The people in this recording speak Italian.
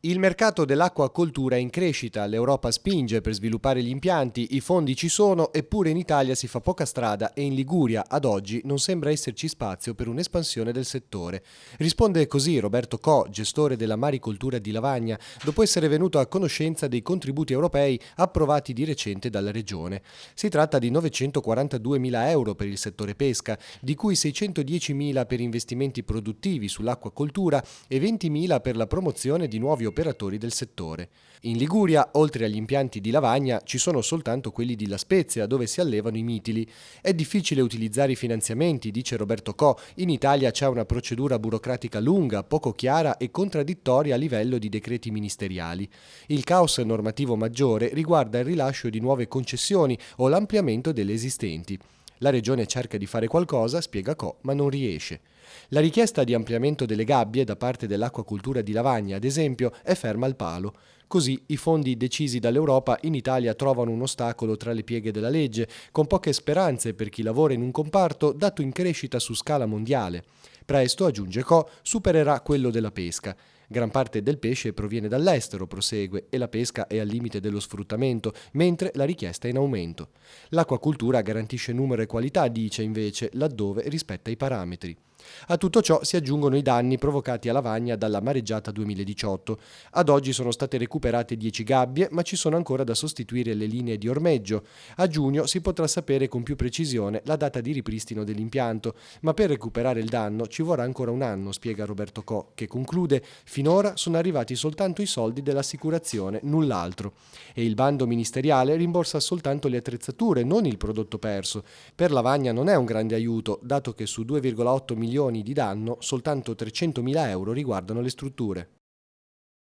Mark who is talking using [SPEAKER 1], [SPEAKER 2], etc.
[SPEAKER 1] Il mercato dell'acquacoltura è in crescita, l'Europa spinge per sviluppare gli impianti, i fondi ci sono, eppure in Italia si fa poca strada e in Liguria ad oggi non sembra esserci spazio per un'espansione del settore. Risponde così Roberto Co, gestore della maricoltura di Lavagna, dopo essere venuto a conoscenza dei contributi europei approvati di recente dalla Regione. Si tratta di 942.000 euro per il settore pesca, di cui 610.000 per investimenti produttivi sull'acquacoltura e 20.000 per la promozione di nuovi operatori del settore. In Liguria, oltre agli impianti di Lavagna, ci sono soltanto quelli di La Spezia, dove si allevano i mitili. È difficile utilizzare i finanziamenti, dice Roberto Co. In Italia c'è una procedura burocratica lunga, poco chiara e contraddittoria a livello di decreti ministeriali. Il caos normativo maggiore riguarda il rilascio di nuove concessioni o l'ampliamento delle esistenti. La Regione cerca di fare qualcosa, spiega Co, ma non riesce. La richiesta di ampliamento delle gabbie da parte dell'acquacoltura di Lavagna, ad esempio, è ferma al palo. Così i fondi decisi dall'Europa in Italia trovano un ostacolo tra le pieghe della legge, con poche speranze per chi lavora in un comparto dato in crescita su scala mondiale. Presto, aggiunge Co, supererà quello della pesca. Gran parte del pesce proviene dall'estero, prosegue, e la pesca è al limite dello sfruttamento, mentre la richiesta è in aumento. L'acquacultura garantisce numero e qualità, dice invece, laddove rispetta i parametri. A tutto ciò si aggiungono i danni provocati a Lavagna dalla mareggiata 2018. Ad oggi sono state recuperate 10 gabbie, ma ci sono ancora da sostituire le linee di ormeggio. A giugno si potrà sapere con più precisione la data di ripristino dell'impianto, ma per recuperare il danno ci vorrà ancora un anno, spiega Roberto Co, che conclude: finora sono arrivati soltanto i soldi dell'assicurazione, null'altro. E il bando ministeriale rimborsa soltanto le attrezzature, non il prodotto perso. Per Lavagna non è un grande aiuto, dato che su 2,8 milioni di danno soltanto 300.000 euro riguardano le strutture.